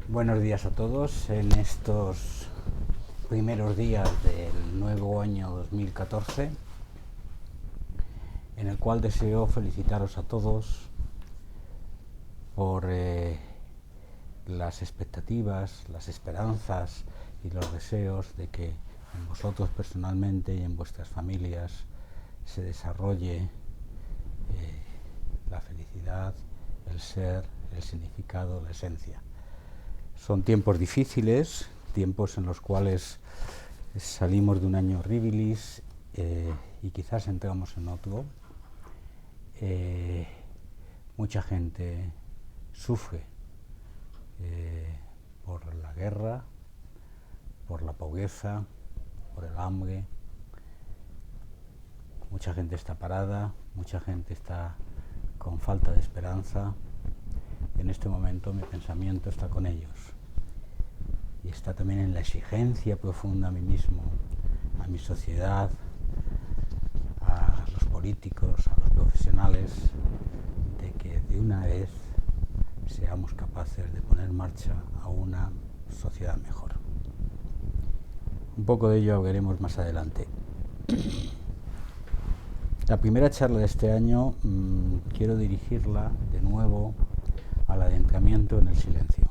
Buenos días a todos en estos primeros días del nuevo año 2014, en el cual deseo felicitaros a todos por las expectativas, las esperanzas y los deseos de que en vosotros personalmente y en vuestras familias se desarrolle la felicidad, el ser, el significado, la esencia. Son tiempos difíciles, tiempos en los cuales salimos de un año horribilis y quizás entramos en otro. Mucha gente sufre por la guerra, por la pobreza, por el hambre. Mucha gente está parada, mucha gente está con falta de esperanza. En este momento mi pensamiento está con ellos y está también en la exigencia profunda a mí mismo, a mi sociedad, a los políticos, a los profesionales, de que de una vez seamos capaces de poner en marcha a una sociedad mejor. Un poco de ello hablaremos más adelante. La primera charla de este año quiero dirigirla de nuevo al adentramiento en el silencio.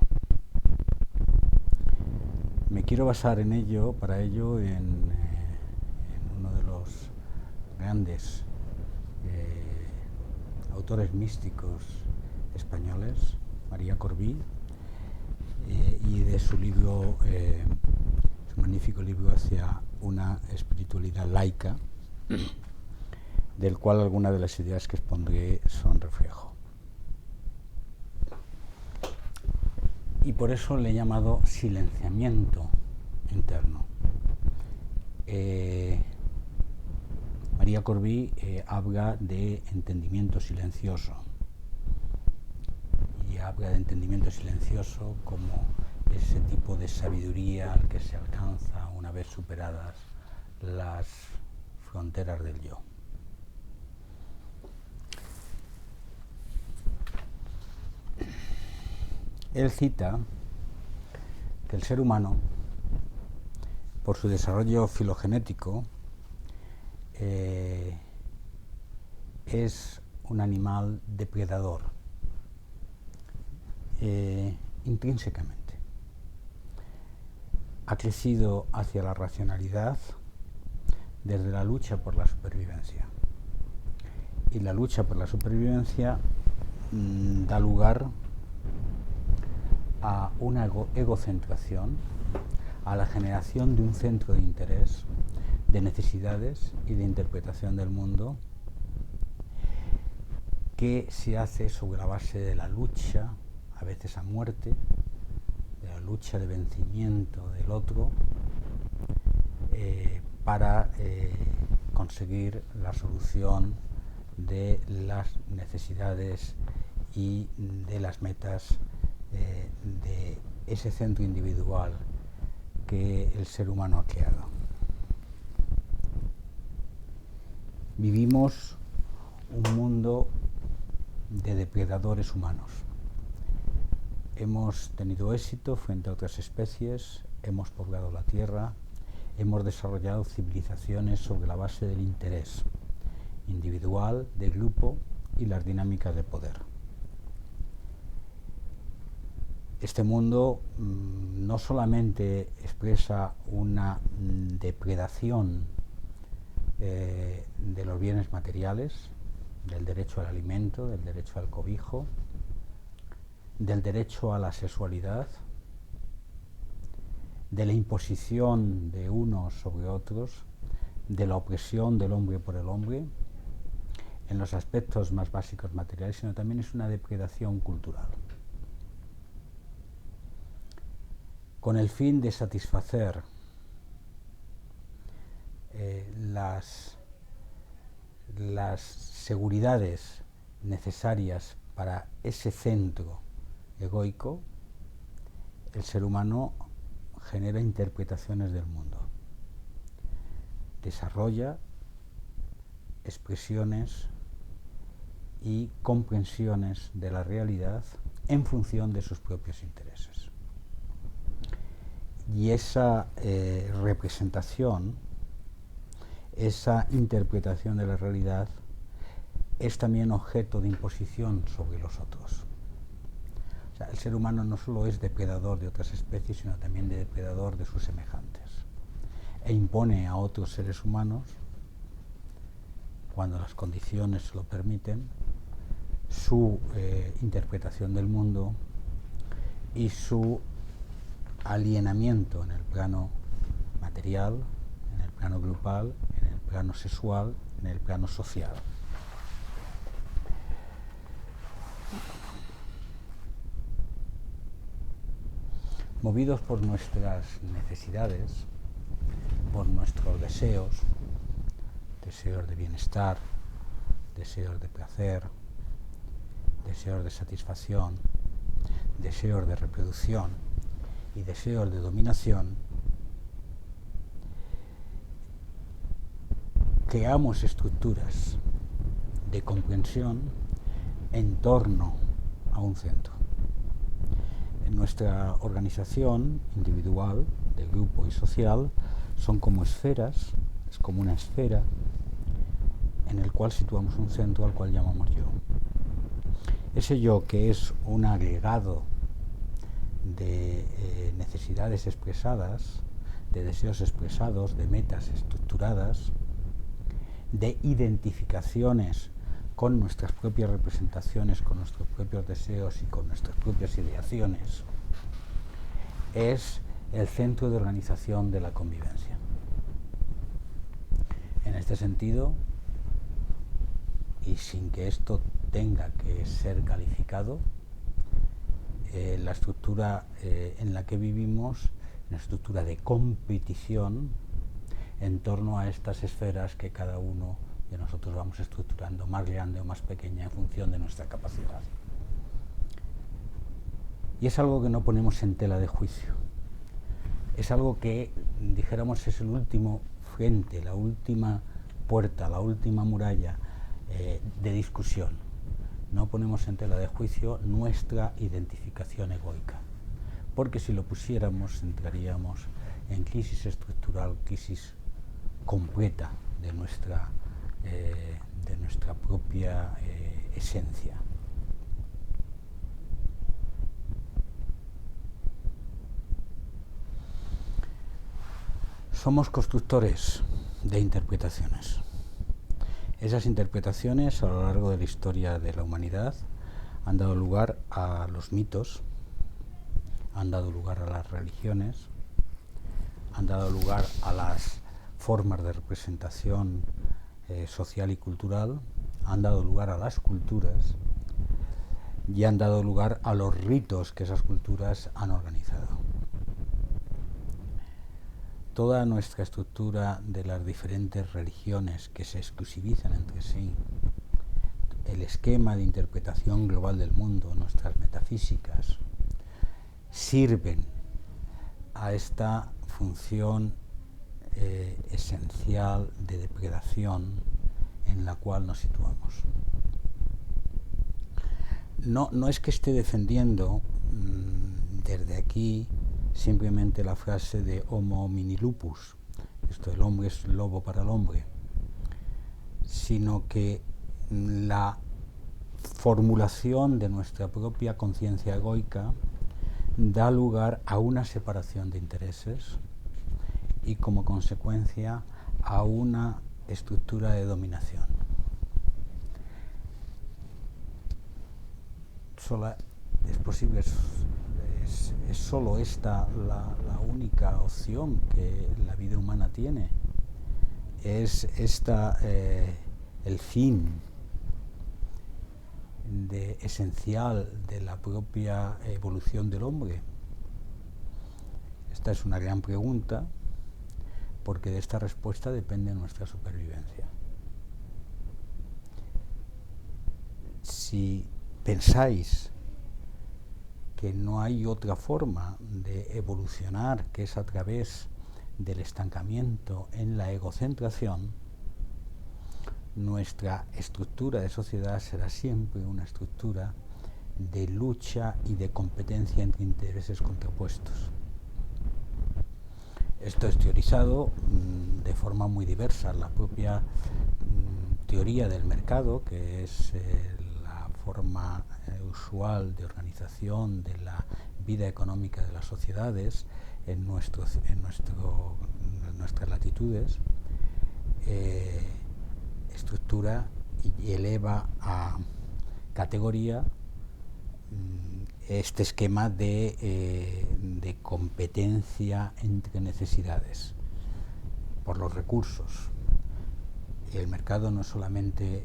Me quiero basar en ello, para ello, en uno de los grandes autores místicos españoles, María Corbí, y de su libro, su magnífico libro Hacia una espiritualidad laica, del cual algunas de las ideas que expondré son reflejo. Y por eso le he llamado silenciamiento interno. María Corbí habla de entendimiento silencioso y habla de entendimiento silencioso como ese tipo de sabiduría al que se alcanza una vez superadas las fronteras del yo. Él cita que el ser humano, por su desarrollo filogenético, es un animal depredador, intrínsecamente. Ha crecido hacia la racionalidad desde la lucha por la supervivencia. Y la lucha por la supervivencia da lugar a una egocentración, a la generación de un centro de interés, de necesidades y de interpretación del mundo que se hace sobre la base de la lucha, a veces a muerte, de la lucha de vencimiento del otro, para conseguir la solución de las necesidades y de las metas de ese centro individual que el ser humano ha creado. Vivimos un mundo de depredadores humanos. Hemos tenido éxito frente a otras especies, hemos poblado la tierra, hemos desarrollado civilizaciones sobre la base del interés individual, de grupo y las dinámicas de poder. Este mundo no solamente expresa una depredación de los bienes materiales, del derecho al alimento, del derecho al cobijo, del derecho a la sexualidad, de la imposición de unos sobre otros, de la opresión del hombre por el hombre, en los aspectos más básicos materiales, sino también es una depredación cultural. Con el fin de satisfacer las seguridades necesarias para ese centro egoico, el ser humano genera interpretaciones del mundo, desarrolla expresiones y comprensiones de la realidad en función de sus propios intereses. Y esa representación, esa interpretación de la realidad es también objeto de imposición sobre los otros. O sea, el ser humano no solo es depredador de otras especies, sino también depredador de sus semejantes. E impone a otros seres humanos, cuando las condiciones lo permiten, su interpretación del mundo y su alienamiento en el plano material, en el plano grupal, en el plano sexual, en el plano social. Movidos por nuestras necesidades, por nuestros deseos, deseos de bienestar, deseos de placer, deseos de satisfacción, deseos de reproducción y deseos de dominación, creamos estructuras de comprensión en torno a un centro. En nuestra organización individual, de grupo y social, son como esferas, es como una esfera en el cual situamos un centro al cual llamamos yo. Ese yo, que es un agregado de necesidades expresadas, de deseos expresados, de metas estructuradas, de identificaciones con nuestras propias representaciones, con nuestros propios deseos y con nuestras propias ideaciones, es el centro de organización de la convivencia. En este sentido, y sin que esto tenga que ser calificado, la estructura en la que vivimos, una estructura de competición en torno a estas esferas que cada uno de nosotros vamos estructurando, más grande o más pequeña, en función de nuestra capacidad. Y es algo que no ponemos en tela de juicio. Es algo que, dijéramos, es el último frente, la última puerta, la última muralla de discusión. No ponemos en tela de juicio nuestra identificación egoica, porque si lo pusiéramos entraríamos en crisis estructural, crisis completa de nuestra propia esencia. Somos constructores de interpretaciones. Esas interpretaciones a lo largo de la historia de la humanidad han dado lugar a los mitos, han dado lugar a las religiones, han dado lugar a las formas de representación social y cultural, han dado lugar a las culturas y han dado lugar a los ritos que esas culturas han organizado. Toda nuestra estructura de las diferentes religiones que se exclusivizan entre sí, el esquema de interpretación global del mundo, nuestras metafísicas, sirven a esta función esencial de depredación en la cual nos situamos. No es que esté defendiendo desde aquí simplemente la frase de Homo homini lupus, esto, el hombre es lobo para el hombre, sino que la formulación de nuestra propia conciencia egoica da lugar a una separación de intereses y como consecuencia a una estructura de dominación. Es posible, es solo esta la única opción que la vida humana tiene. Es esta el fin esencial de la propia evolución del hombre. Esta es una gran pregunta, porque de esta respuesta depende nuestra supervivencia. Si pensáis que no hay otra forma de evolucionar que es a través del estancamiento en la egocentración, nuestra estructura de sociedad será siempre una estructura de lucha y de competencia entre intereses contrapuestos. Esto es teorizado de forma muy diversa. La propia teoría del mercado, que es la forma usual de organización de la vida económica de las sociedades en nuestras latitudes, estructura y eleva a categoría este esquema de competencia entre necesidades por los recursos. El mercado no es solamente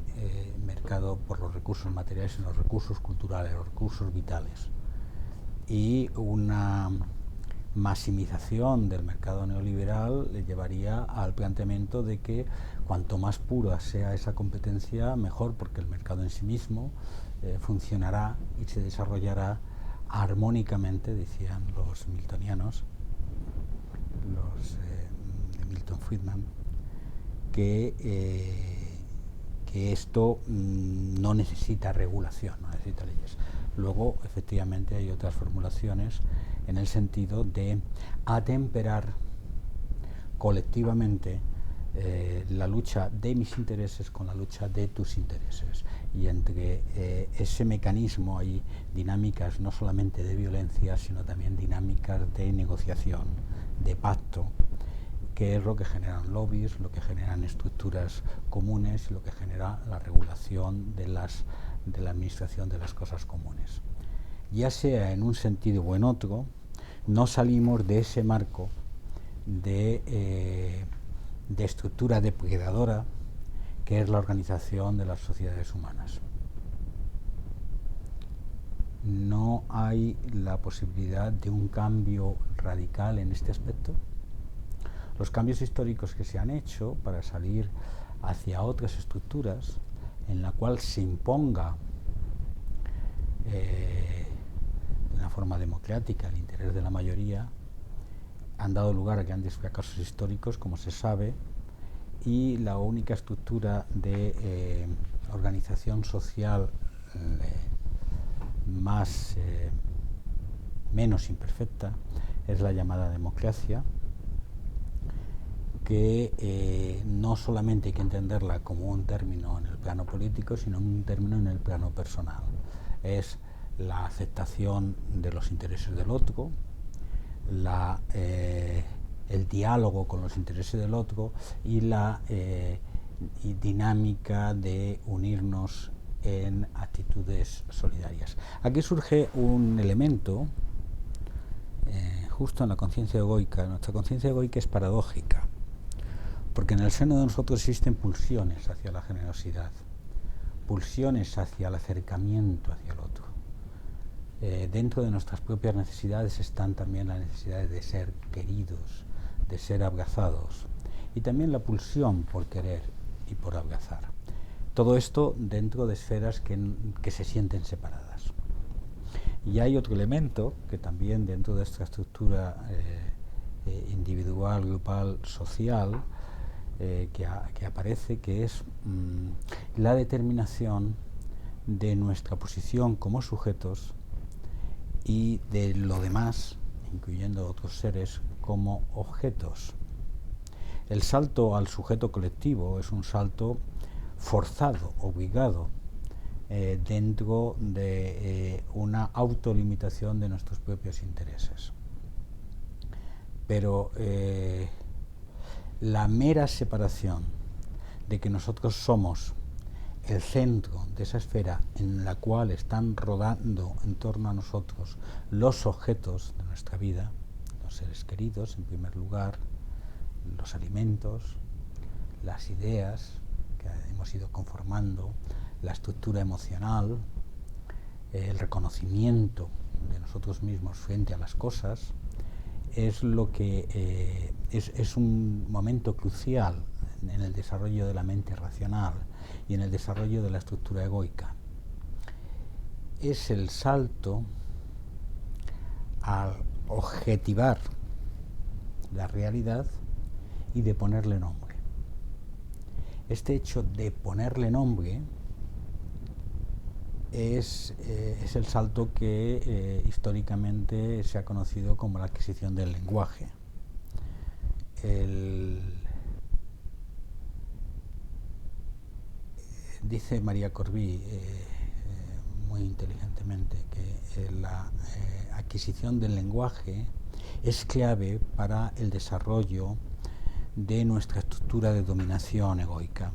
mercado por los recursos materiales, sino los recursos culturales, los recursos vitales. Y una maximización del mercado neoliberal le llevaría al planteamiento de que cuanto más pura sea esa competencia, mejor, porque el mercado en sí mismo funcionará y se desarrollará armónicamente, decían los miltonianos, los de Milton Friedman, que esto no necesita regulación, no necesita leyes. Luego, efectivamente, hay otras formulaciones en el sentido de atemperar colectivamente la lucha de mis intereses con la lucha de tus intereses. Y entre ese mecanismo hay dinámicas no solamente de violencia, sino también dinámicas de negociación, de pacto, que es lo que generan lobbies, lo que generan estructuras comunes, lo que genera la regulación de la administración de las cosas comunes. Ya sea en un sentido o en otro, no salimos de ese marco de estructura depredadora que es la organización de las sociedades humanas. No hay la posibilidad de un cambio radical en este aspecto. Los cambios históricos que se han hecho para salir hacia otras estructuras en la cual se imponga de una forma democrática el interés de la mayoría han dado lugar a grandes fracasos históricos, como se sabe, y la única estructura de organización social menos imperfecta es la llamada democracia, que no solamente hay que entenderla como un término en el plano político, sino un término en el plano personal. Es la aceptación de los intereses del otro, el diálogo con los intereses del otro y la dinámica de unirnos en actitudes solidarias. Aquí surge un elemento justo en la conciencia egoica. Nuestra conciencia egoica es paradójica, porque en el seno de nosotros existen pulsiones hacia la generosidad, pulsiones hacia el acercamiento hacia el otro. Dentro de nuestras propias necesidades están también las necesidades de ser queridos, de ser abrazados, y también la pulsión por querer y por abrazar. Todo esto dentro de esferas que se sienten separadas. Y hay otro elemento que también dentro de esta estructura individual, grupal, social, que aparece, que es la determinación de nuestra posición como sujetos y de lo demás, incluyendo otros seres, como objetos. El salto al sujeto colectivo es un salto forzado, obligado, dentro de una autolimitación de nuestros propios intereses. Pero la mera separación de que nosotros somos el centro de esa esfera en la cual están rodando en torno a nosotros los objetos de nuestra vida, los seres queridos en primer lugar, los alimentos, las ideas que hemos ido conformando, la estructura emocional, el reconocimiento de nosotros mismos frente a las cosas, es lo que es un momento crucial en el desarrollo de la mente racional y en el desarrollo de la estructura egoica. Es el salto al objetivar la realidad y de ponerle nombre. Este hecho de ponerle nombre es el salto que históricamente se ha conocido como la adquisición del lenguaje. dice María Corbí muy inteligentemente que la adquisición del lenguaje es clave para el desarrollo de nuestra estructura de dominación egoica,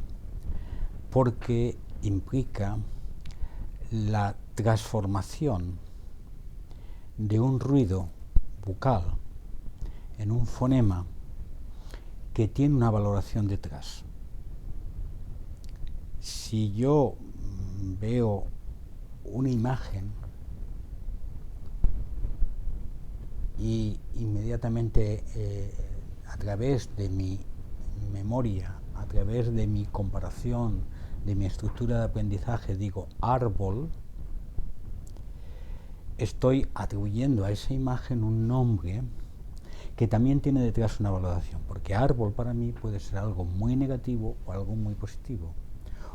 porque implica la transformación de un ruido bucal en un fonema que tiene una valoración detrás. Si yo veo una imagen y inmediatamente a través de mi memoria, a través de mi comparación, de mi estructura de aprendizaje, digo árbol, estoy atribuyendo a esa imagen un nombre que también tiene detrás una valoración, porque árbol para mí puede ser algo muy negativo o algo muy positivo,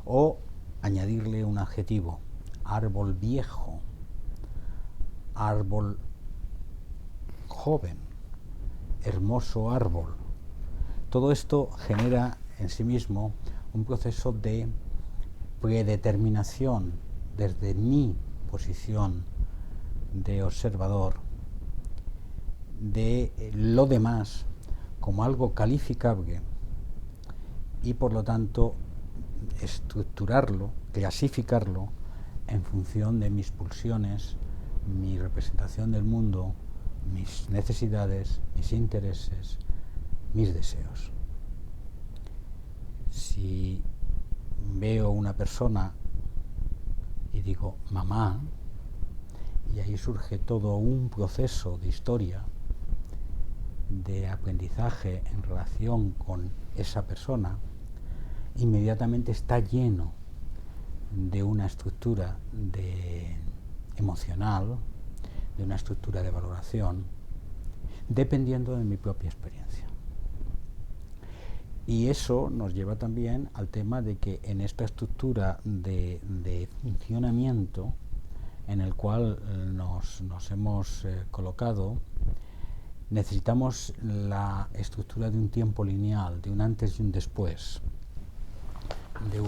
o añadirle un adjetivo, árbol viejo, árbol joven, hermoso árbol. Todo esto genera en sí mismo un proceso de predeterminación desde mi posición de observador de lo demás como algo calificable y por lo tanto estructurarlo, clasificarlo en función de mis pulsiones, mi representación del mundo, mis necesidades, mis intereses, mis deseos. Si veo una persona y digo mamá, y ahí surge todo un proceso de historia, de aprendizaje en relación con esa persona, inmediatamente está lleno de una estructura emocional, de una estructura de valoración, dependiendo de mi propia experiencia. Y eso nos lleva también al tema de que en esta estructura de funcionamiento en el cual nos hemos colocado, necesitamos la estructura de un tiempo lineal, de un antes y un después, de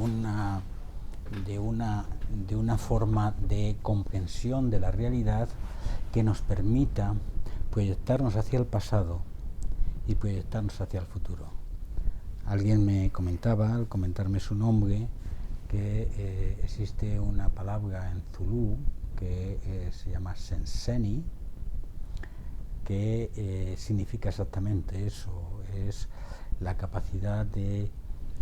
una forma de comprensión de la realidad que nos permita proyectarnos hacia el pasado y proyectarnos hacia el futuro. Alguien me comentaba, al comentarme su nombre, que existe una palabra en Zulú que se llama Senseni, que significa exactamente eso, es la capacidad de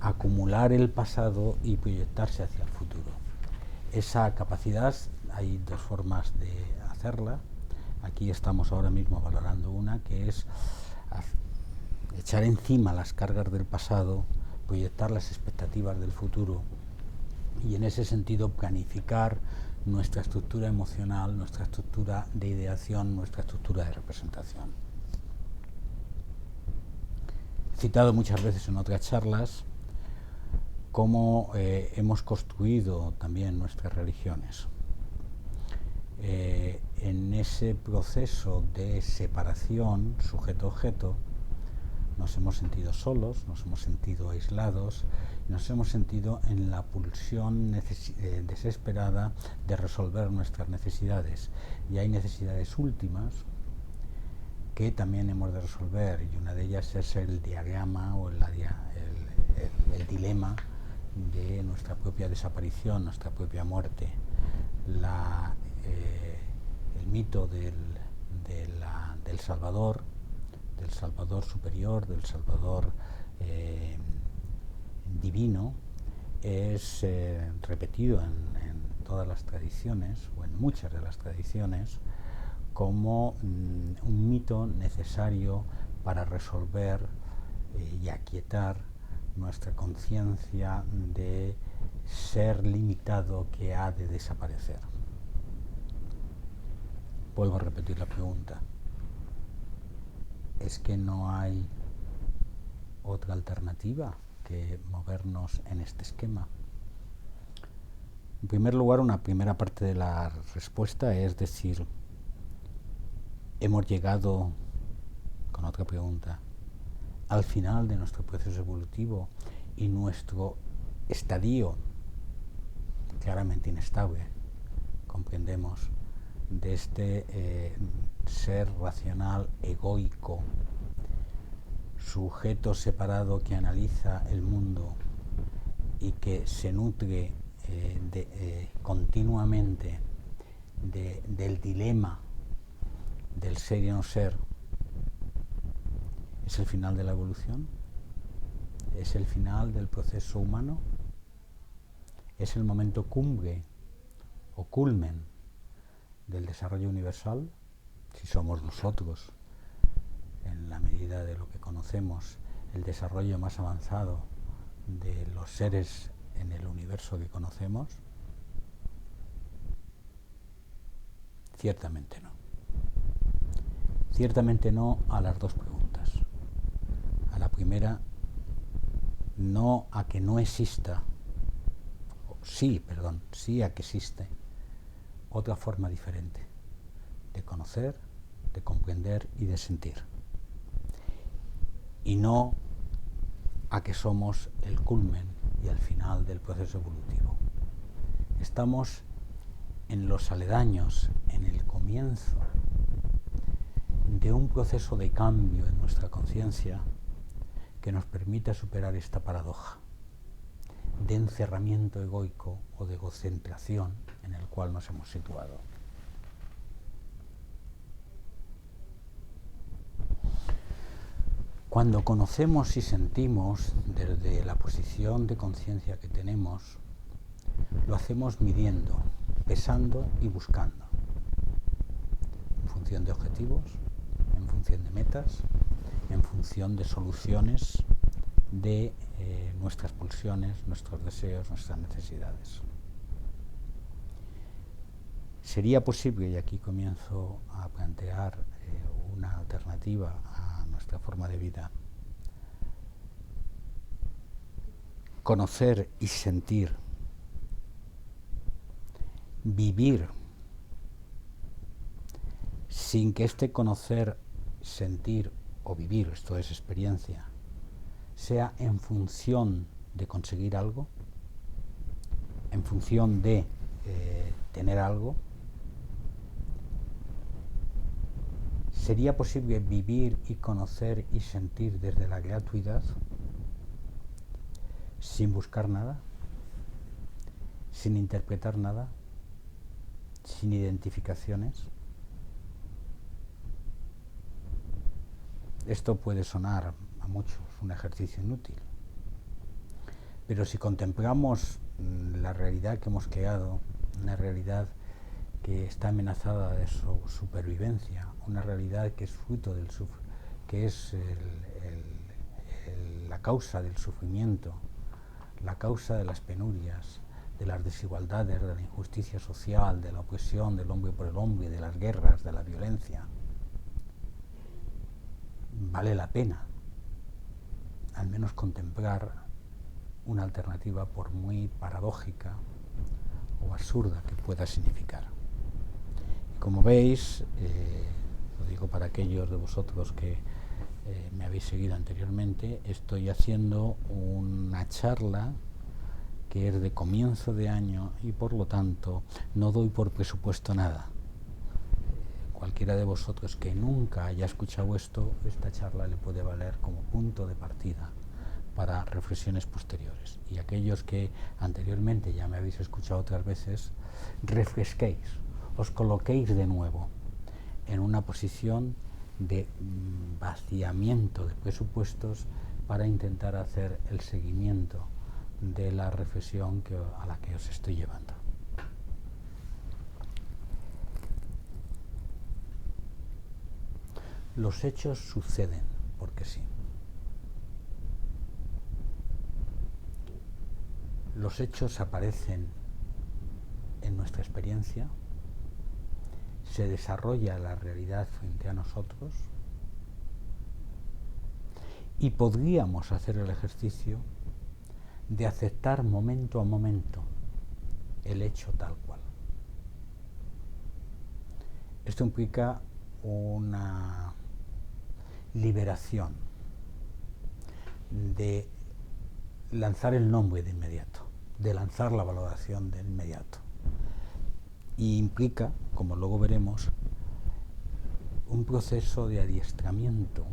acumular el pasado y proyectarse hacia el futuro. Esa capacidad, hay dos formas de hacerla. Aquí estamos ahora mismo valorando una, que es echar encima las cargas del pasado, proyectar las expectativas del futuro y en ese sentido planificar nuestra estructura emocional, nuestra estructura de ideación, nuestra estructura de representación. He citado muchas veces en otras charlas cómo hemos construido también nuestras religiones. En ese proceso de separación sujeto-objeto nos hemos sentido solos, nos hemos sentido aislados, nos hemos sentido en la pulsión desesperada de resolver nuestras necesidades. Y hay necesidades últimas que también hemos de resolver, y una de ellas es el diagrama o el dilema de nuestra propia desaparición, nuestra propia muerte. El mito del Salvador, del Salvador superior, del Salvador divino, es repetido en todas las tradiciones, o en muchas de las tradiciones, como un mito necesario para resolver y aquietar nuestra conciencia de ser limitado que ha de desaparecer. Vuelvo a repetir la pregunta. ¿Es que no hay otra alternativa que movernos en este esquema? En primer lugar, una primera parte de la respuesta es decir, hemos llegado, con otra pregunta, al final de nuestro proceso evolutivo y nuestro estadio claramente inestable, comprendemos, de este ser racional egoico, sujeto separado que analiza el mundo y que se nutre continuamente del dilema del ser y no ser, ¿es el final de la evolución? ¿Es el final del proceso humano? ¿Es el momento cumbre o culmen del desarrollo universal? Si somos nosotros, en la medida de lo que conocemos, el desarrollo más avanzado de los seres en el universo que conocemos, ciertamente no. Ciertamente no a las dos preguntas. A la primera, no a que no exista, sí a que existe otra forma diferente de conocer, de comprender y de sentir. Y no a que somos el culmen y el final del proceso evolutivo. Estamos en los aledaños, en el comienzo de un proceso de cambio en nuestra conciencia que nos permita superar esta paradoja de encerramiento egoico o de egocentración en el cual nos hemos situado. Cuando conocemos y sentimos desde la posición de conciencia que tenemos, lo hacemos midiendo, pesando y buscando, en función de objetivos, en función de metas, en función de soluciones de nuestras pulsiones, nuestros deseos, nuestras necesidades. ¿Sería posible, y aquí comienzo a plantear una alternativa a nuestra forma de vida, conocer y sentir, vivir, sin que este conocer, sentir o vivir, esto es experiencia, sea en función de conseguir algo, en función de tener algo? ¿Sería posible vivir y conocer y sentir desde la gratuidad, sin buscar nada, sin interpretar nada, sin identificaciones? Esto puede sonar a muchos un ejercicio inútil, pero si contemplamos la realidad que hemos creado, una realidad que está amenazada de su supervivencia, una realidad que es fruto del que es la causa del sufrimiento, la causa de las penurias, de las desigualdades, de la injusticia social, de la opresión del hombre por el hombre, de las guerras, de la violencia. Vale la pena al menos contemplar una alternativa, por muy paradójica o absurda que pueda significar. Y como veis, lo digo para aquellos de vosotros que me habéis seguido anteriormente, estoy haciendo una charla que es de comienzo de año y por lo tanto no doy por presupuesto nada. Cualquiera de vosotros que nunca haya escuchado esto, esta charla le puede valer como punto de partida para reflexiones posteriores. Y aquellos que anteriormente ya me habéis escuchado otras veces, refresquéis, os coloquéis de nuevo en una posición de vaciamiento de presupuestos para intentar hacer el seguimiento de la reflexión a la que os estoy llevando. Los hechos suceden porque sí. Los hechos aparecen en nuestra experiencia, se desarrolla la realidad frente a nosotros y podríamos hacer el ejercicio de aceptar momento a momento el hecho tal cual. Esto implica una liberación de lanzar el nombre de inmediato, de lanzar la valoración de inmediato. Y implica, como luego veremos, un proceso de adiestramiento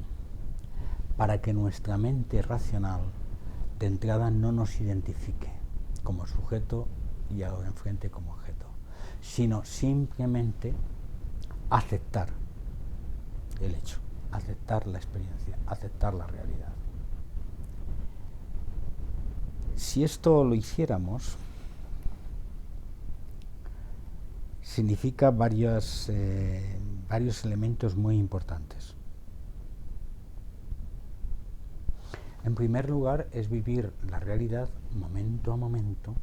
para que nuestra mente racional de entrada no nos identifique como sujeto y ahora enfrente como objeto, sino simplemente aceptar el hecho, aceptar la experiencia, aceptar la realidad. Si esto lo hiciéramos, significa varios elementos muy importantes. En primer lugar, es vivir la realidad momento a momento,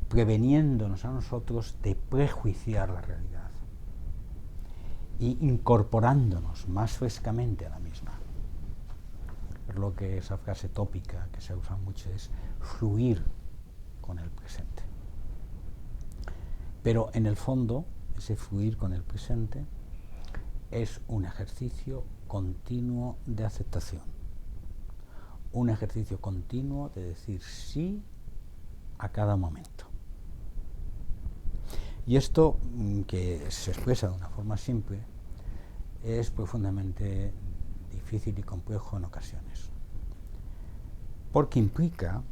preveniéndonos a nosotros de prejuiciar la realidad y incorporándonos más frescamente a la misma. Es lo que esa frase tópica que se usa mucho es fluir con el presente. Pero en el fondo, ese fluir con el presente es un ejercicio continuo de aceptación. Un ejercicio continuo de decir sí a cada momento. Y esto, que se expresa de una forma simple, es profundamente difícil y complejo en ocasiones. Porque implica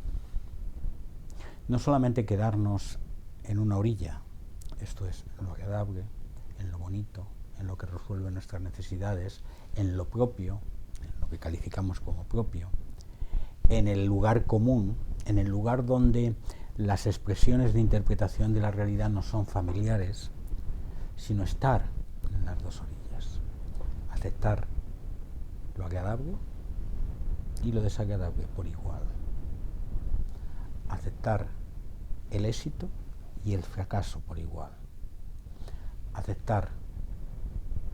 no solamente quedarnos en una orilla, esto es, en lo agradable, en lo bonito, en lo que resuelve nuestras necesidades, en lo propio, en lo que calificamos como propio, en el lugar común, en el lugar donde las expresiones de interpretación de la realidad no son familiares, sino estar en las dos orillas, aceptar lo agradable y lo desagradable por igual, aceptar el éxito y el fracaso por igual, aceptar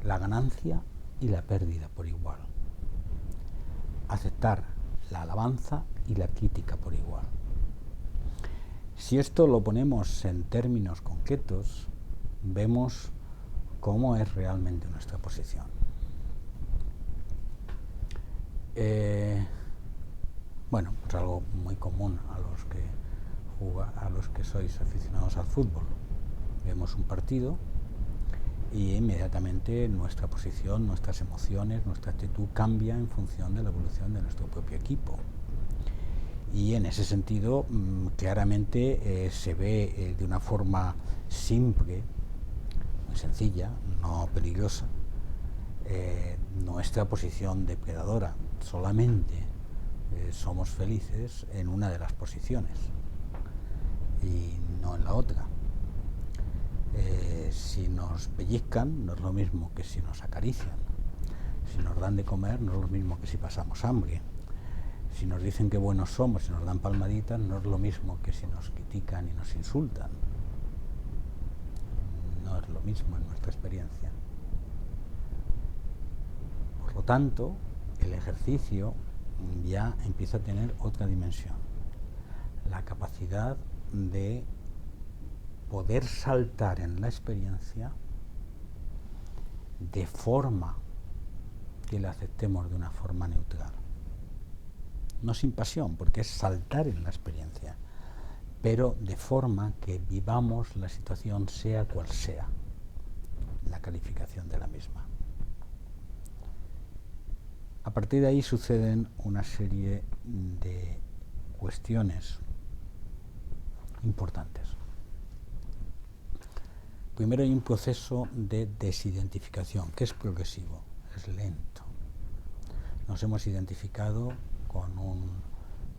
la ganancia y la pérdida por igual, aceptar la alabanza y la crítica por igual. Si esto lo ponemos en términos concretos, vemos cómo es realmente nuestra posición. Bueno, pues algo muy común a los que sois aficionados al fútbol. Vemos un partido y inmediatamente nuestra posición, nuestras emociones, nuestra actitud cambia en función de la evolución de nuestro propio equipo. Y en ese sentido, claramente se ve de una forma simple, muy sencilla, no peligrosa, nuestra posición depredadora. Solamente somos felices en una de las posiciones y no en la otra. Si nos pellizcan, no es lo mismo que si nos acarician. Si nos dan de comer, no es lo mismo que si pasamos hambre. Si nos dicen que buenos somos y nos dan palmaditas, no es lo mismo que si nos critican y nos insultan. No es lo mismo en nuestra experiencia. Por lo tanto, el ejercicio ya empieza a tener otra dimensión. La capacidad de poder saltar en la experiencia de forma que la aceptemos de una forma neutral. No sin pasión, porque es saltar en la experiencia, pero de forma que vivamos la situación sea cual sea la calificación de la misma. A partir de ahí suceden una serie de cuestiones importantes. Primero hay un proceso de desidentificación, que es progresivo, es lento. Nos hemos identificado con un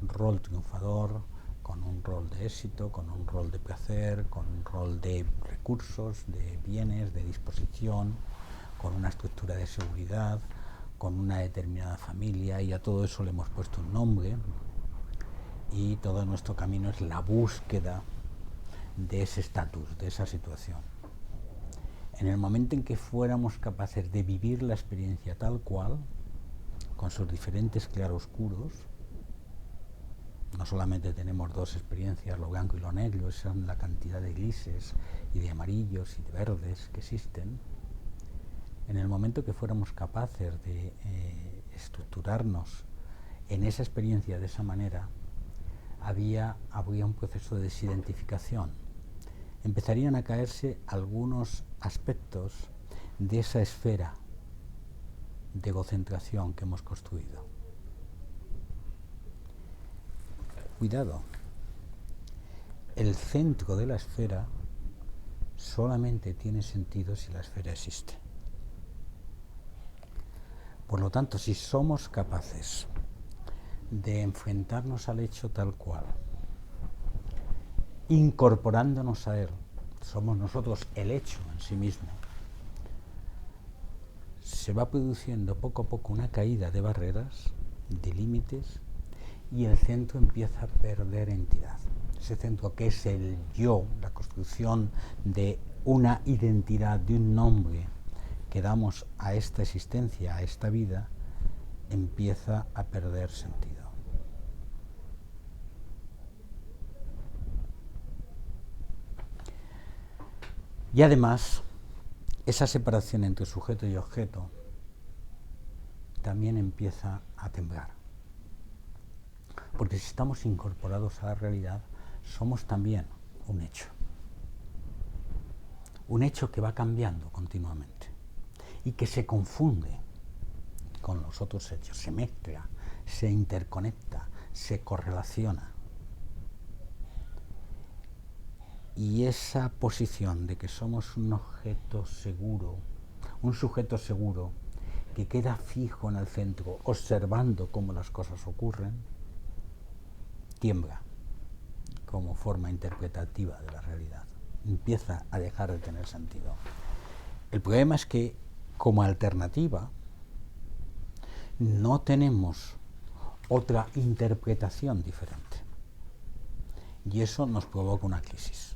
rol triunfador, con un rol de éxito, con un rol de placer, con un rol de recursos, de bienes, de disposición, con una estructura de seguridad, con una determinada familia, y a todo eso le hemos puesto un nombre, y todo nuestro camino es la búsqueda de ese estatus, de esa situación. En el momento en que fuéramos capaces de vivir la experiencia tal cual, con sus diferentes claroscuros, no solamente tenemos dos experiencias, lo blanco y lo negro, esa es la cantidad de grises y de amarillos y de verdes que existen. En el momento que fuéramos capaces de estructurarnos en esa experiencia de esa manera, habría un proceso de desidentificación. Empezarían a caerse algunos aspectos de esa esfera de egocentración que hemos construido. Cuidado, el centro de la esfera solamente tiene sentido si la esfera existe. Por lo tanto, si somos capaces de enfrentarnos al hecho tal cual, incorporándonos a él, somos nosotros el hecho en sí mismo, se va produciendo poco a poco una caída de barreras, de límites, y el centro empieza a perder entidad. Ese centro que es el yo, la construcción de una identidad, de un nombre que damos a esta existencia, a esta vida, empieza a perder sentido. Y además, esa separación entre sujeto y objeto también empieza a temblar. Porque si estamos incorporados a la realidad, somos también un hecho. Un hecho que va cambiando continuamente y que se confunde con los otros hechos, se mezcla, se interconecta, se correlaciona. Y esa posición de que somos un objeto seguro, un sujeto seguro, que queda fijo en el centro, observando cómo las cosas ocurren, tiembla como forma interpretativa de la realidad. Empieza a dejar de tener sentido. El problema es que, como alternativa, no tenemos otra interpretación diferente. Y eso nos provoca una crisis.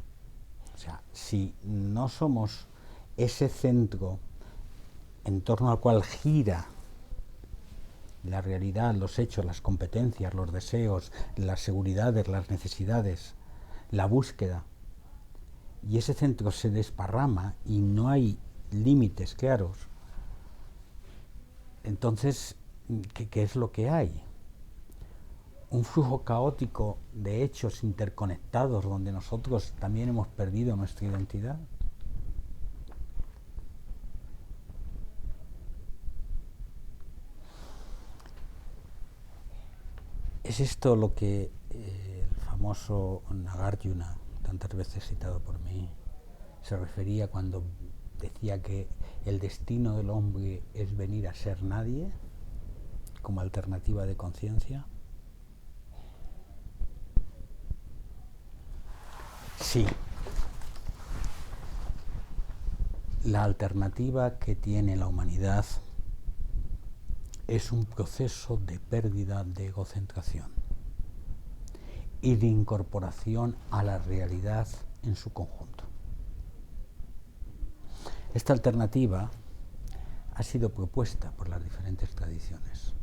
O sea, si no somos ese centro en torno al cual gira la realidad, los hechos, las competencias, los deseos, las seguridades, las necesidades, la búsqueda, y ese centro se desparrama y no hay límites claros, entonces, ¿qué es lo que hay? Un flujo caótico de hechos interconectados donde nosotros también hemos perdido nuestra identidad. Es esto lo que el famoso Nagarjuna, tantas veces citado por mí, se refería cuando decía que el destino del hombre es venir a ser nadie como alternativa de conciencia. Sí. La alternativa que tiene la humanidad es un proceso de pérdida de egocentración y de incorporación a la realidad en su conjunto. Esta alternativa ha sido propuesta por las diferentes tradiciones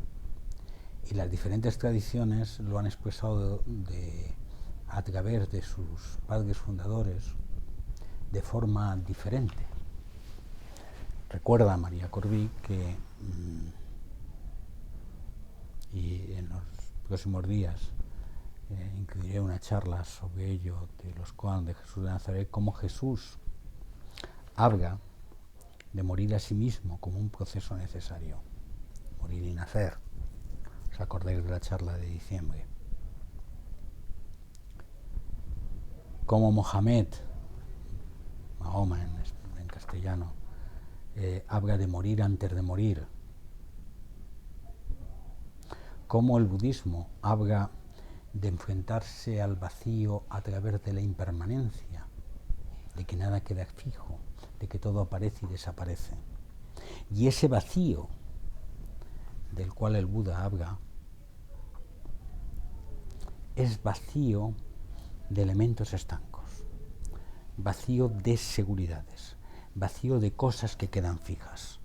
y las diferentes tradiciones lo han expresado a través de sus padres fundadores de forma diferente. Recuerda María Corví que y en los próximos días incluiré una charla sobre ello de los Koan de Jesús de Nazaret, cómo Jesús habla de morir a sí mismo como un proceso necesario, morir y nacer. ¿Os acordáis de la charla de diciembre? Como Mohamed, Mahoma en castellano, habla de morir antes de morir. Como el budismo habla de enfrentarse al vacío a través de la impermanencia, de que nada queda fijo, de que todo aparece y desaparece. Y ese vacío del cual el Buda habla es vacío de elementos estancos, vacío de seguridades, vacío de cosas que quedan fijas,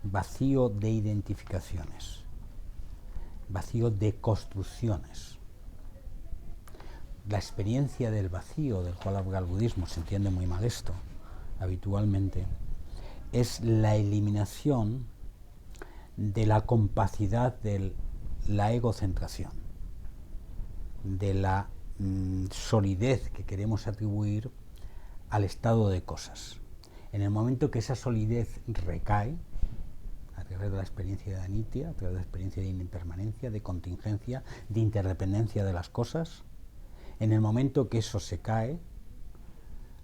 vacío de identificaciones, vacío de construcciones. La experiencia del vacío del cual habla el budismo, se entiende muy mal esto, habitualmente, es la eliminación de la compacidad de la egocentración, de la solidez que queremos atribuir al estado de cosas. En el momento que esa solidez recae, a través de la experiencia de anitya, a través de la experiencia de impermanencia, de contingencia, de interdependencia de las cosas, en el momento que eso se cae,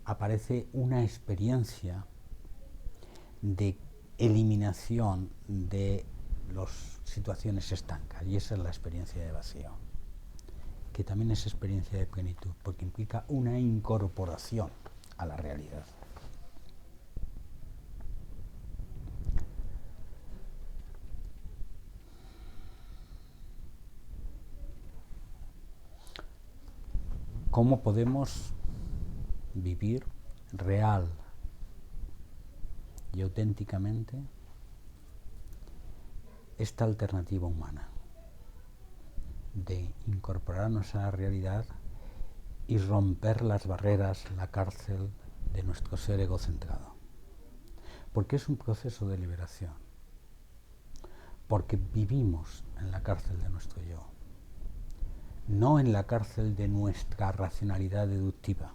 aparece una experiencia de eliminación de las situaciones estancas, y esa es la experiencia de vacío, que también es experiencia de plenitud, porque implica una incorporación a la realidad. ¿Cómo podemos vivir real y auténticamente esta alternativa humana de incorporarnos a la realidad y romper las barreras, la cárcel de nuestro ser egocentrado? Porque es un proceso de liberación, porque vivimos en la cárcel de nuestro yo, no en la cárcel de nuestra racionalidad deductiva,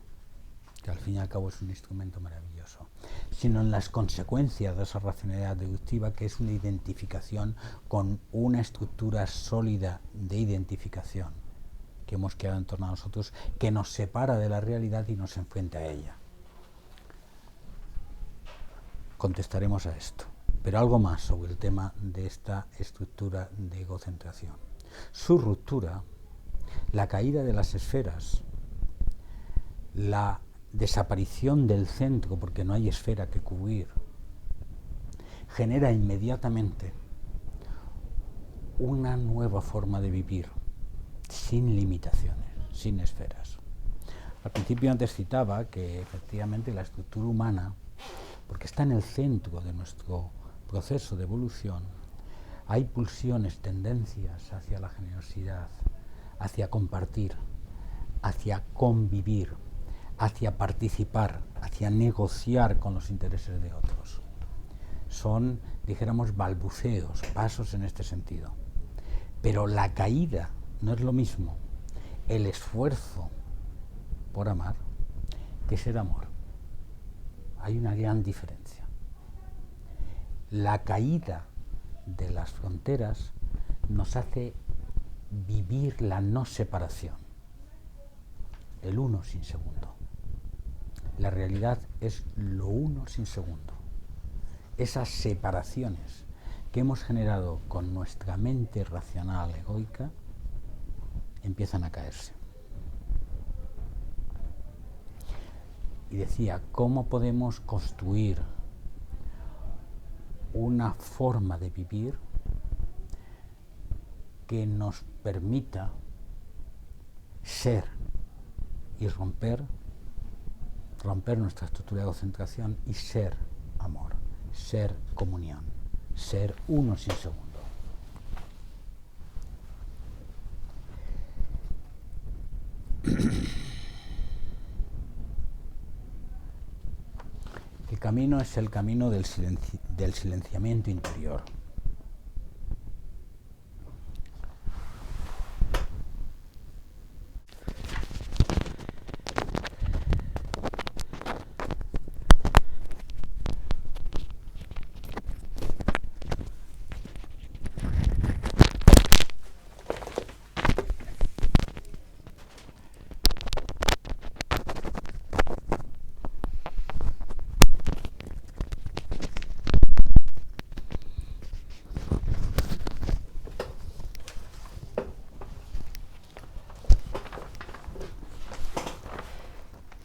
que al fin y al cabo es un instrumento maravilloso, sino en las consecuencias de esa racionalidad deductiva, que es una identificación con una estructura sólida de identificación que hemos creado en torno a nosotros, que nos separa de la realidad y nos enfrenta a ella. Contestaremos a esto, pero algo más sobre el tema de esta estructura de egocentración. Su ruptura, la caída de las esferas, la desaparición del centro, porque no hay esfera que cubrir, genera inmediatamente una nueva forma de vivir, sin limitaciones, sin esferas. Al principio antes citaba que efectivamente la estructura humana, porque está en el centro de nuestro proceso de evolución, hay pulsiones, tendencias hacia la generosidad, hacia compartir, hacia convivir, hacia participar, hacia negociar con los intereses de otros. Son, dijéramos, balbuceos, pasos en este sentido. Pero la caída no es lo mismo el esfuerzo por amar que ser amor. Hay una gran diferencia. La caída de las fronteras nos hace vivir la no separación, el uno sin segundo. La realidad es lo uno sin segundo. Esas separaciones que hemos generado con nuestra mente racional egoica empiezan a caerse. Y decía, ¿cómo podemos construir una forma de vivir que nos permita ser y romper nuestra estructura de egocentración y ser amor, ser comunión, ser uno sin segundo? El camino es el camino del silenciamiento interior.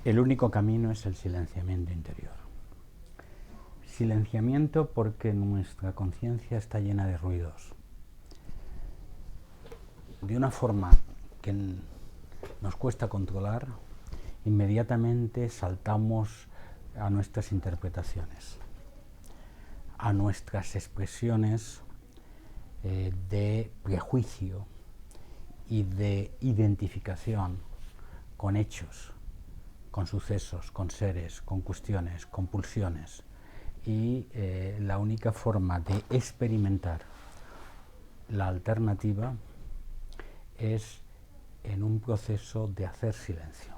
El único camino es el silenciamiento interior. Silenciamiento porque nuestra conciencia está llena de ruidos. De una forma que nos cuesta controlar, inmediatamente saltamos a nuestras interpretaciones, a nuestras expresiones de prejuicio y de identificación con hechos, con sucesos, con seres, con cuestiones, con pulsiones. Y la única forma de experimentar la alternativa es en un proceso de hacer silencio.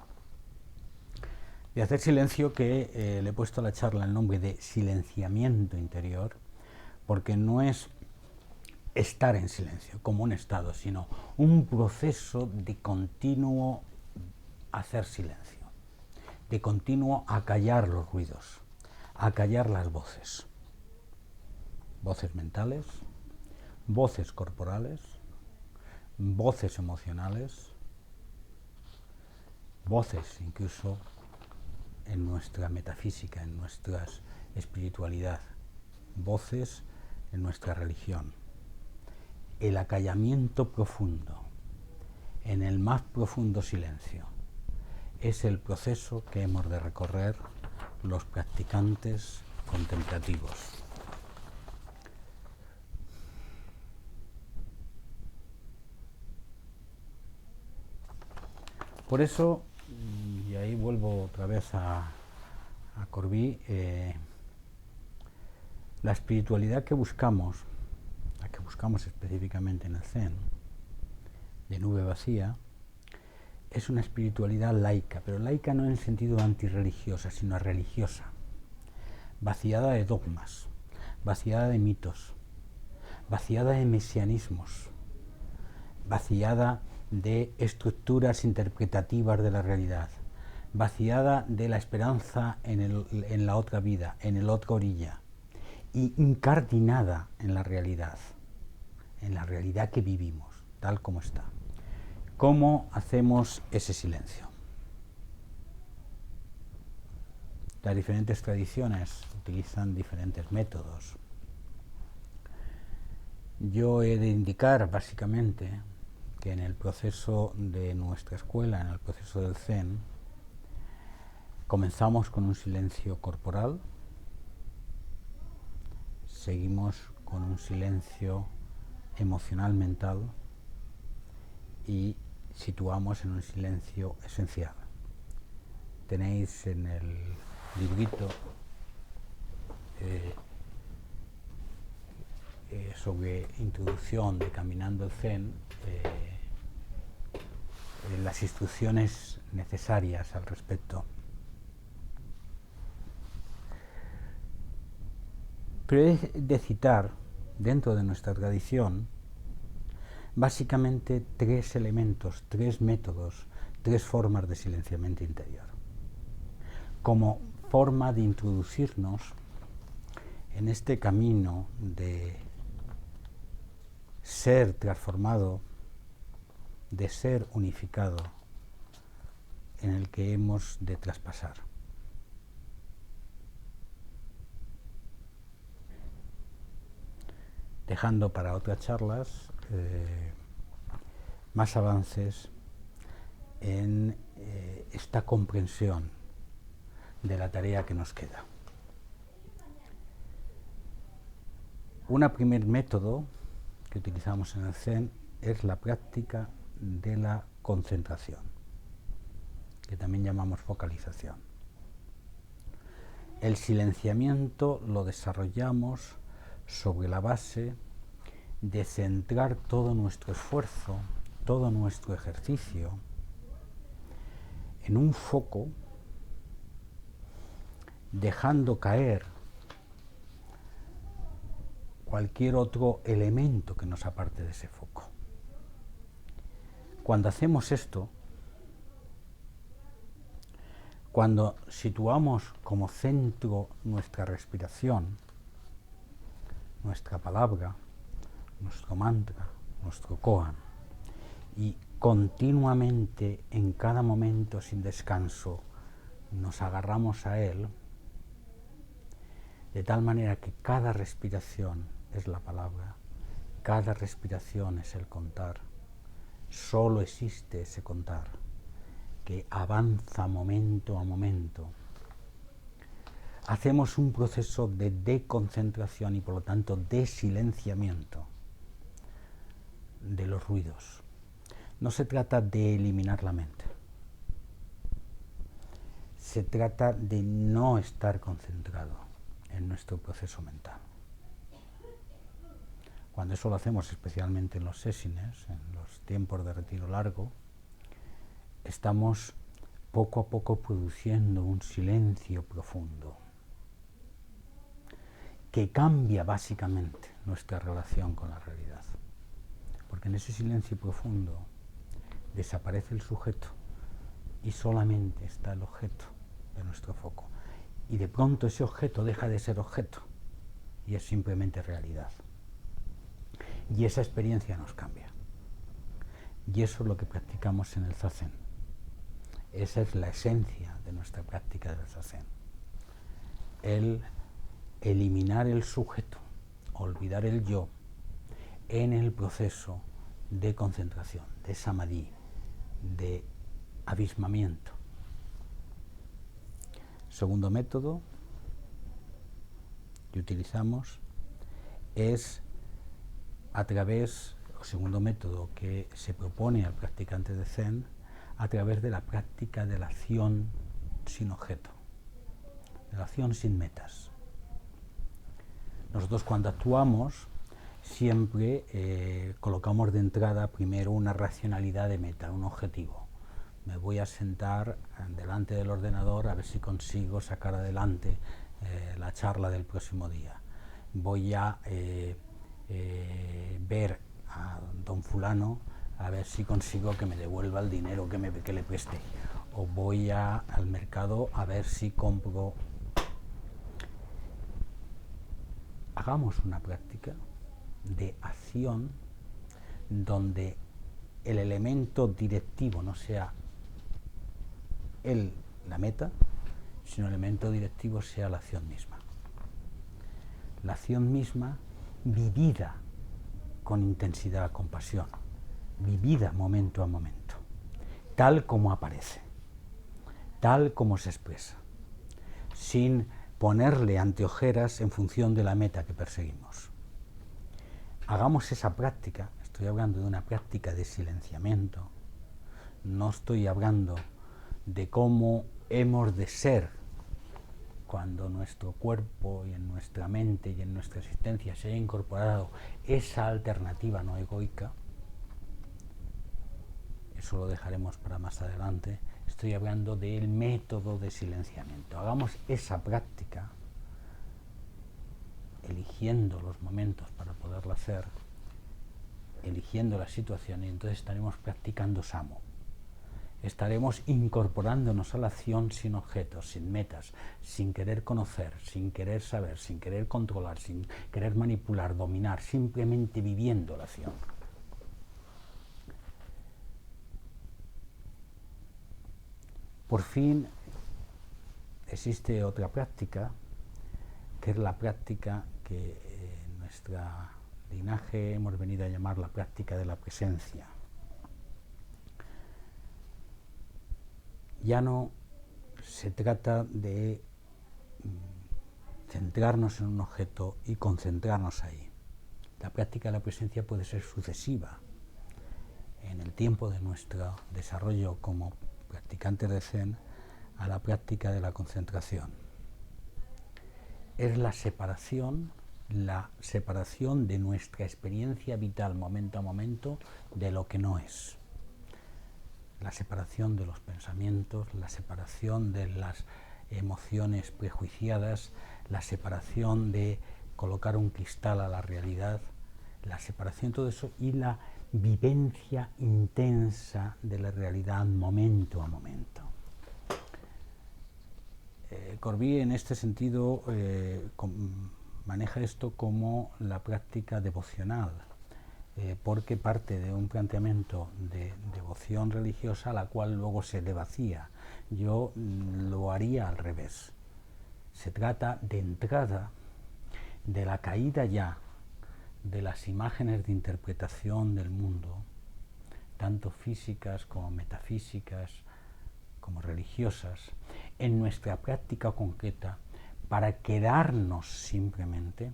De hacer silencio que le he puesto a la charla el nombre de silenciamiento interior, porque no es estar en silencio como un estado, sino un proceso de continuo hacer silencio, de continuo acallar los ruidos, acallar las voces, voces mentales, voces corporales, voces emocionales, voces incluso en nuestra metafísica, en nuestra espiritualidad, voces en nuestra religión. El acallamiento profundo, en el más profundo silencio, es el proceso que hemos de recorrer los practicantes contemplativos. Por eso, y ahí vuelvo otra vez a Corbí, la espiritualidad que buscamos, la que buscamos específicamente en el Zen, de nube vacía, es una espiritualidad laica, pero laica no en el sentido antirreligiosa, sino religiosa, vaciada de dogmas, vaciada de mitos, vaciada de mesianismos, vaciada de estructuras interpretativas de la realidad, vaciada de la esperanza en la otra vida, en el otra orilla, y incardinada en la realidad que vivimos, tal como está. ¿Cómo hacemos ese silencio? Las diferentes tradiciones utilizan diferentes métodos. Yo he de indicar básicamente que en el proceso de nuestra escuela, en el proceso del Zen, comenzamos con un silencio corporal, seguimos con un silencio emocional mental y situamos en un silencio esencial. Tenéis en el librito sobre introducción de Caminando el Zen las instrucciones necesarias al respecto. Pero he de citar, dentro de nuestra tradición, básicamente tres elementos, tres métodos, tres formas de silenciamiento interior, como forma de introducirnos en este camino de ser transformado, de ser unificado, en el que hemos de traspasar. Dejando para otras charlas más avances en esta comprensión de la tarea que nos queda. Un primer método que utilizamos en el Zen es la práctica de la concentración, que también llamamos focalización. El silenciamiento lo desarrollamos sobre la base de centrar todo nuestro esfuerzo, todo nuestro ejercicio en un foco, dejando caer cualquier otro elemento que nos aparte de ese foco. Cuando hacemos esto, cuando situamos como centro nuestra respiración, nuestra palabra, nuestro mantra, nuestro koan, y continuamente, en cada momento sin descanso, nos agarramos a él, de tal manera que cada respiración es la palabra, cada respiración es el contar, solo existe ese contar, que avanza momento a momento. Hacemos un proceso de deconcentración y por lo tanto de silenciamiento de los ruidos. No se trata de eliminar la mente, se trata de no estar concentrado en nuestro proceso mental. cuando eso lo hacemos especialmente en los sessines, en los tiempos de retiro largo, estamos poco a poco produciendo un silencio profundo que cambia básicamente nuestra relación con la realidad. Porque en ese silencio profundo desaparece el sujeto y solamente está el objeto de nuestro foco. Y de pronto ese objeto deja de ser objeto y es simplemente realidad. Y esa experiencia nos cambia. Y eso es lo que practicamos en el zazen. Esa es la esencia de nuestra práctica del zazen. El eliminar el sujeto, olvidar el yo en el proceso de concentración, de samadhi, de abismamiento. Segundo método que utilizamos es a través, o segundo método que se propone al practicante de Zen, a través de la práctica de la acción sin objeto, de la acción sin metas. Nosotros cuando actuamos siempre colocamos de entrada primero una racionalidad de meta, un objetivo. Me voy a sentar delante del ordenador a ver si consigo sacar adelante la charla del próximo día. Voy a ver a don fulano a ver si consigo que me devuelva el dinero que le presté. O voy al mercado a ver si compro. Hagamos una práctica de acción donde el elemento directivo no sea la meta, sino el elemento directivo sea la acción misma. La acción misma vivida con intensidad, con pasión, vivida momento a momento, tal como aparece, tal como se expresa, sin ponerle anteojeras en función de la meta que perseguimos. Hagamos esa práctica. Estoy hablando de una práctica de silenciamiento, no estoy hablando de cómo hemos de ser cuando nuestro cuerpo y en nuestra mente y en nuestra existencia se haya incorporado esa alternativa no egoica. Eso lo dejaremos para más adelante. Estoy hablando del método de silenciamiento. Hagamos esa práctica eligiendo los momentos para poderla hacer, eligiendo la situación, y entonces estaremos practicando samo. Estaremos incorporándonos a la acción sin objetos, sin metas, sin querer conocer, sin querer saber, sin querer controlar, sin querer manipular, dominar, simplemente viviendo la acción. Por fin, existe otra práctica, que es la práctica que en nuestro linaje hemos venido a llamar la práctica de la presencia. Ya no se trata de centrarnos en un objeto y concentrarnos ahí. La práctica de la presencia puede ser sucesiva. En el tiempo de nuestro desarrollo como practicantes de Zen, a la práctica de la concentración. Es la separación de nuestra experiencia vital momento a momento de lo que no es. La separación de los pensamientos, la separación de las emociones prejuiciadas, la separación de colocar un cristal a la realidad, la separación de todo eso y la vivencia intensa de la realidad momento a momento. Corbí en este sentido maneja esto como la práctica devocional, porque parte de un planteamiento de devoción religiosa a la cual luego se le vacía. Yo lo haría al revés. Se trata de entrada de la caída ya de las imágenes de interpretación del mundo, tanto físicas como metafísicas, como religiosas, en nuestra práctica concreta, para quedarnos simplemente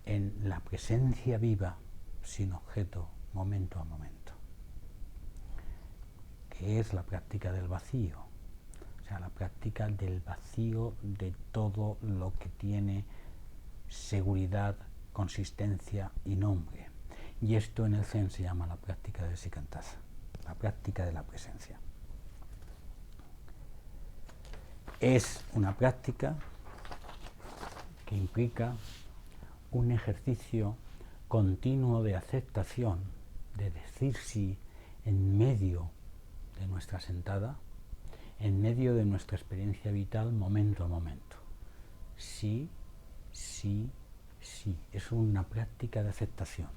en la presencia viva, sin objeto, momento a momento, que es la práctica del vacío, o sea, la práctica del vacío de todo lo que tiene seguridad, consistencia y nombre. Y esto en el Zen se llama la práctica del Shikantaza, la práctica de la presencia. Es una práctica que implica un ejercicio continuo de aceptación, de decir sí en medio de nuestra sentada, en medio de nuestra experiencia vital, momento a momento. Sí, sí, sí. Es una práctica de aceptación.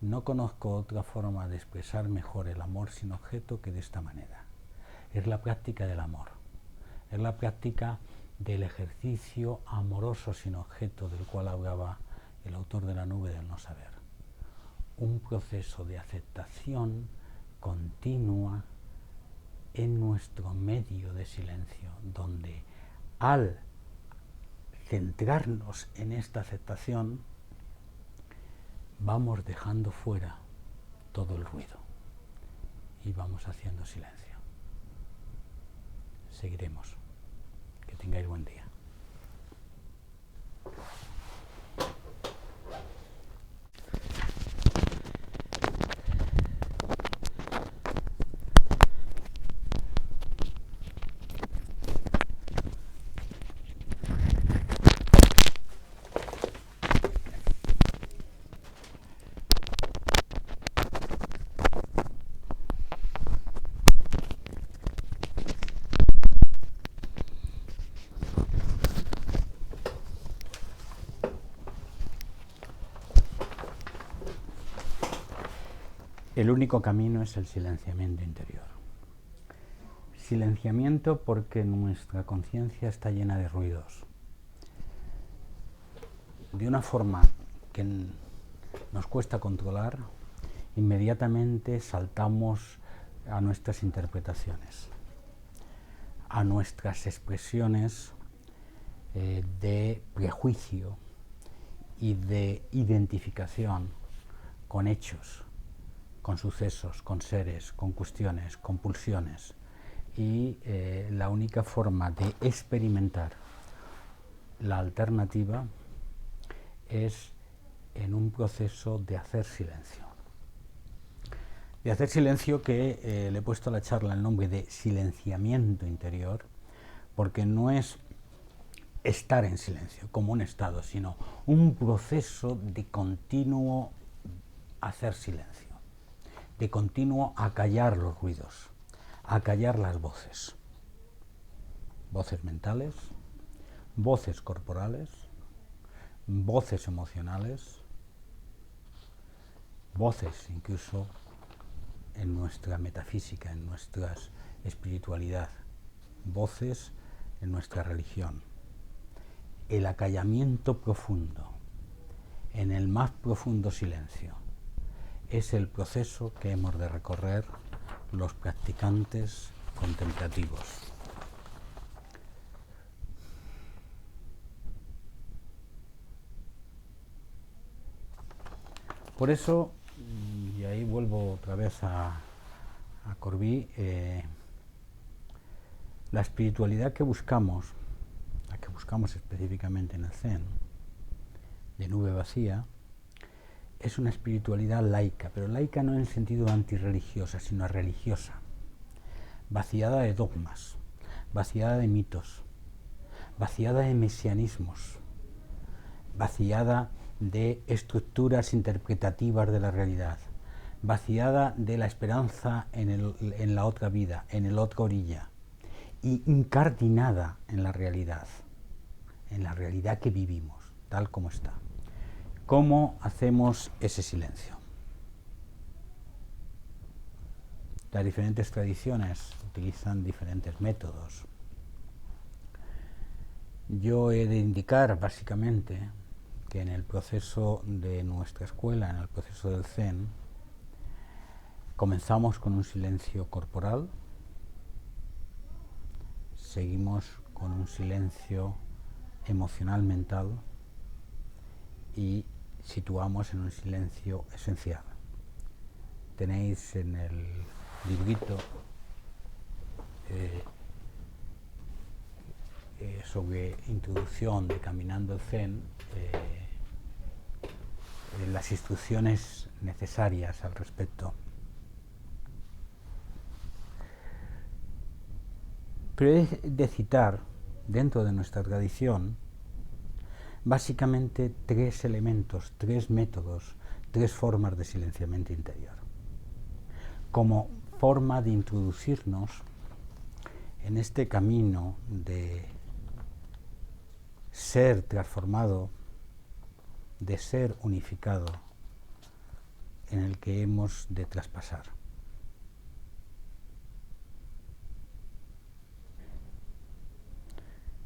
No conozco otra forma de expresar mejor el amor sin objeto que de esta manera. Es la práctica del amor. Es la práctica del ejercicio amoroso sin objeto del cual hablaba el autor de La nube del no saber. Un proceso de aceptación continua en nuestro medio de silencio, donde al centrarnos en esta aceptación vamos dejando fuera todo el ruido y vamos haciendo silencio. Seguiremos. Que tengáis buen día. El único camino es el silenciamiento interior. Silenciamiento porque nuestra conciencia está llena de ruidos. De una forma que nos cuesta controlar, inmediatamente saltamos a nuestras interpretaciones, a nuestras expresiones de prejuicio y de identificación con hechos, con sucesos, con seres, con cuestiones, con pulsiones. Y la única forma de experimentar la alternativa es en un proceso de hacer silencio. De hacer silencio que le he puesto a la charla el nombre de silenciamiento interior, porque no es estar en silencio como un estado, sino un proceso de continuo hacer silencio, de continuo acallar los ruidos, acallar las voces, voces mentales, voces corporales, voces emocionales, voces incluso en nuestra metafísica, en nuestra espiritualidad, voces en nuestra religión. El acallamiento profundo, en el más profundo silencio, es el proceso que hemos de recorrer los practicantes contemplativos. Por eso, y ahí vuelvo otra vez a Corbí, la espiritualidad que buscamos, la que buscamos específicamente en el Zen, de nube vacía, es una espiritualidad laica, pero laica no en sentido antirreligiosa, sino religiosa, vaciada de dogmas, vaciada de mitos, vaciada de mesianismos, vaciada de estructuras interpretativas de la realidad, vaciada de la esperanza en la otra vida, en la otra orilla, y incardinada en la realidad que vivimos, tal como está. ¿Cómo hacemos ese silencio? Las diferentes tradiciones utilizan diferentes métodos. Yo he de indicar básicamente que en el proceso de nuestra escuela, en el proceso del Zen, comenzamos con un silencio corporal, seguimos con un silencio emocional mental y situamos en un silencio esencial. Tenéis en el librito sobre introducción de Caminando el Zen las instrucciones necesarias al respecto. Pero he de citar, dentro de nuestra tradición, básicamente 3 elementos, 3 métodos, 3 formas de silenciamiento interior, como forma de introducirnos en este camino de ser transformado, de ser unificado, en el que hemos de traspasar.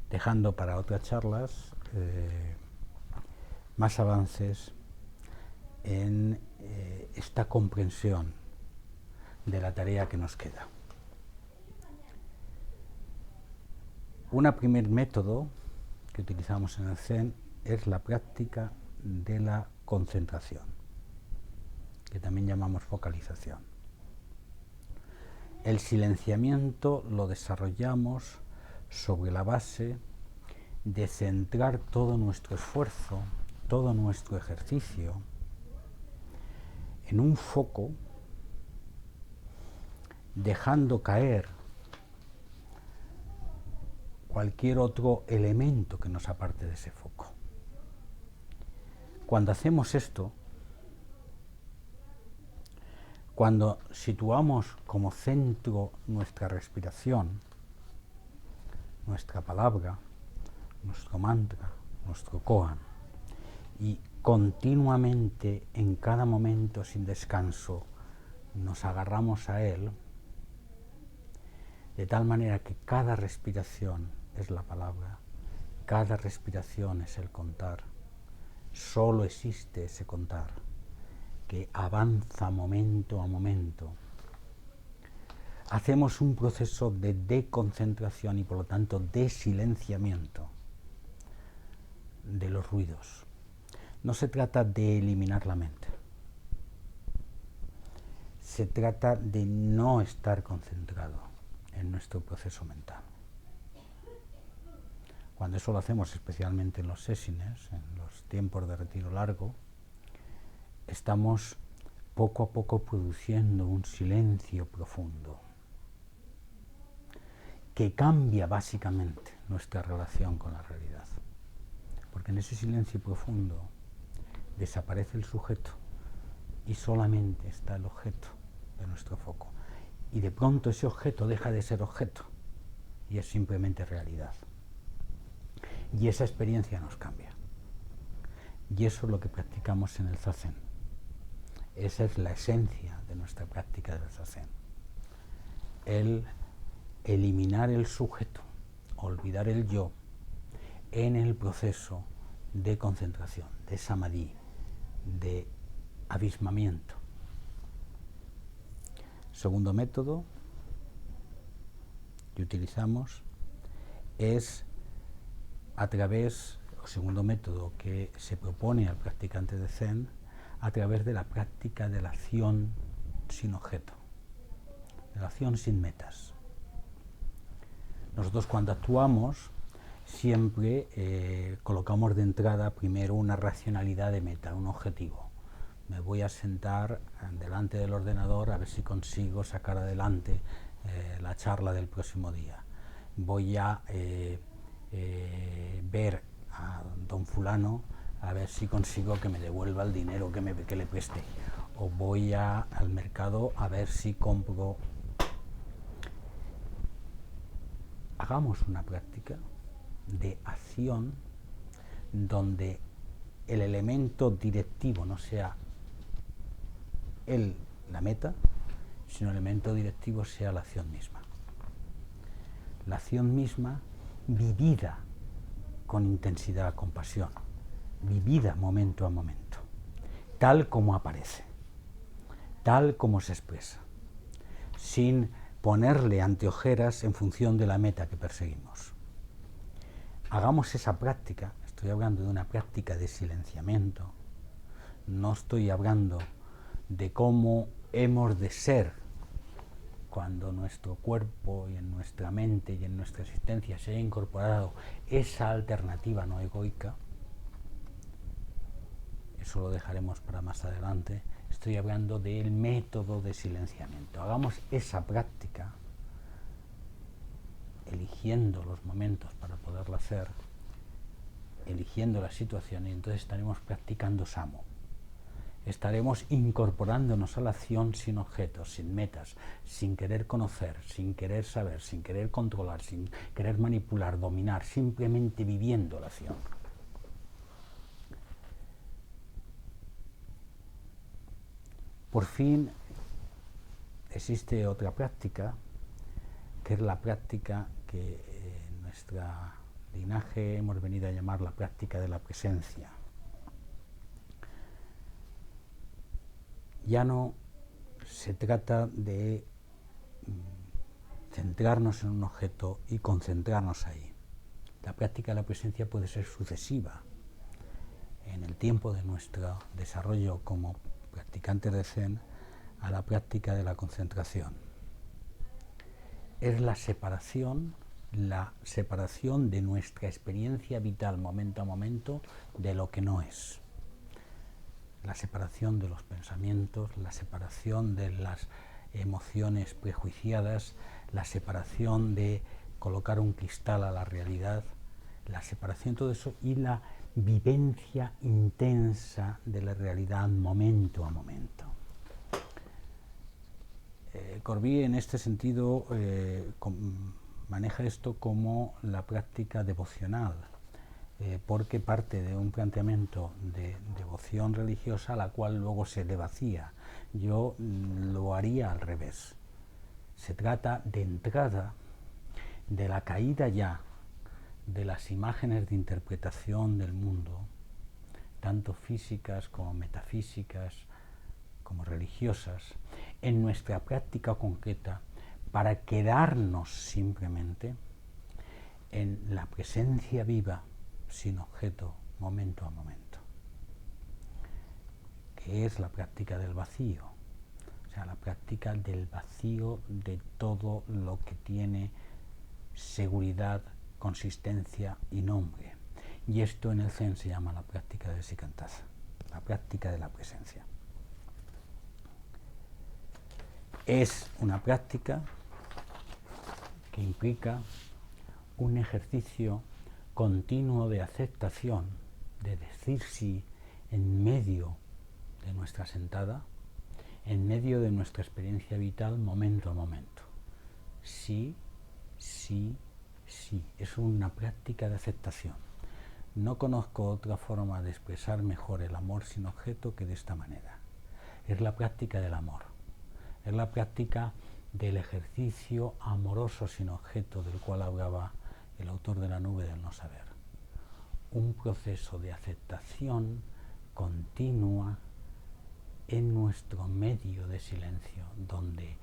Dejando para otras charlas más avances en esta comprensión de la tarea que nos queda. Un primer método que utilizamos en el Zen es la práctica de la concentración, que también llamamos focalización. El silenciamiento lo desarrollamos sobre la base de centrar todo nuestro esfuerzo, todo nuestro ejercicio en un foco, dejando caer cualquier otro elemento que nos aparte de ese foco. Cuando hacemos esto, cuando situamos como centro nuestra respiración, nuestra palabra, nuestro mantra, nuestro koan, y continuamente, en cada momento sin descanso, nos agarramos a él, de tal manera que cada respiración es la palabra, cada respiración es el contar, solo existe ese contar, que avanza momento a momento. Hacemos un proceso de deconcentración y por lo tanto de silenciamiento de los ruidos. No se trata de eliminar la mente, se trata de no estar concentrado en nuestro proceso mental. Cuando eso lo hacemos especialmente en los sessines, en los tiempos de retiro largo, estamos poco a poco produciendo un silencio profundo que cambia básicamente nuestra relación con la realidad. Porque en ese silencio profundo desaparece el sujeto y solamente está el objeto de nuestro foco. Y de pronto ese objeto deja de ser objeto y es simplemente realidad. Y esa experiencia nos cambia. Y eso es lo que practicamos en el Zazen. Esa es la esencia de nuestra práctica del Zazen. El eliminar el sujeto, olvidar el yo, en el proceso de concentración, de samadhi, de abismamiento. Segundo método que utilizamos es segundo método que se propone al practicante de Zen, a través de la práctica de la acción sin objeto, de la acción sin metas. Nosotros cuando actuamos siempre colocamos de entrada primero una racionalidad de meta, un objetivo. Me voy a sentar delante del ordenador a ver si consigo sacar adelante la charla del próximo día. Voy a ver a don fulano a ver si consigo que me devuelva el dinero que le presté. O voy al mercado a ver si compro. Hagamos una práctica de acción donde el elemento directivo no sea la meta, sino el elemento directivo sea la acción misma. La acción misma vivida con intensidad, con pasión, vivida momento a momento, tal como aparece, tal como se expresa, sin ponerle anteojeras en función de la meta que perseguimos. Hagamos esa práctica. Estoy hablando de una práctica de silenciamiento, no estoy hablando de cómo hemos de ser cuando nuestro cuerpo y en nuestra mente y en nuestra existencia se haya incorporado esa alternativa no egoica. eso lo dejaremos para más adelante, estoy hablando del método de silenciamiento. Hagamos esa práctica, eligiendo los momentos para poderla hacer, eligiendo la situación, y entonces estaremos practicando Samo. Estaremos incorporándonos a la acción sin objetos, sin metas, sin querer conocer, sin querer saber, sin querer controlar, sin querer manipular, dominar, simplemente viviendo la acción. Por fin, existe otra práctica, que es la práctica que en nuestro linaje hemos venido a llamar la práctica de la presencia. Ya no se trata de centrarnos en un objeto y concentrarnos ahí. La práctica de la presencia puede ser sucesiva. En el tiempo de nuestro desarrollo como practicantes de Zen, a la práctica de la concentración. Es la separación de nuestra experiencia vital momento a momento de lo que no es. La separación de los pensamientos, la separación de las emociones prejuiciadas, la separación de colocar un cristal a la realidad, la separación de todo eso y la vivencia intensa de la realidad momento a momento. Corbí en este sentido maneja esto como la práctica devocional, porque parte de un planteamiento de devoción religiosa a la cual luego se le vacía. Yo lo haría al revés. Se trata de entrada de la caída ya de las imágenes de interpretación del mundo, tanto físicas como metafísicas, como religiosas, en nuestra práctica concreta, para quedarnos simplemente en la presencia viva, sin objeto, momento a momento, que es la práctica del vacío, o sea, la práctica del vacío de todo lo que tiene seguridad, consistencia y nombre. Y esto en el Zen se llama la práctica del Shikantaza, la práctica de la presencia. Es una práctica que implica un ejercicio continuo de aceptación, de decir sí en medio de nuestra sentada, en medio de nuestra experiencia vital momento a momento. Sí, sí, sí. Es una práctica de aceptación. No conozco otra forma de expresar mejor el amor sin objeto que de esta manera. Es la práctica del amor. Es la práctica del ejercicio amoroso sin objeto del cual hablaba el autor de La nube del no saber. Un proceso de aceptación continua en nuestro medio de silencio, donde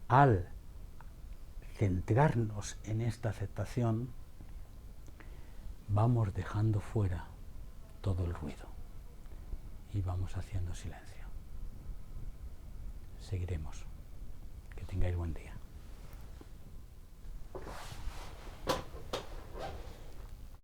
al centrarnos en esta aceptación vamos dejando fuera todo el ruido y vamos haciendo silencio. Seguiremos. Que tengáis buen día.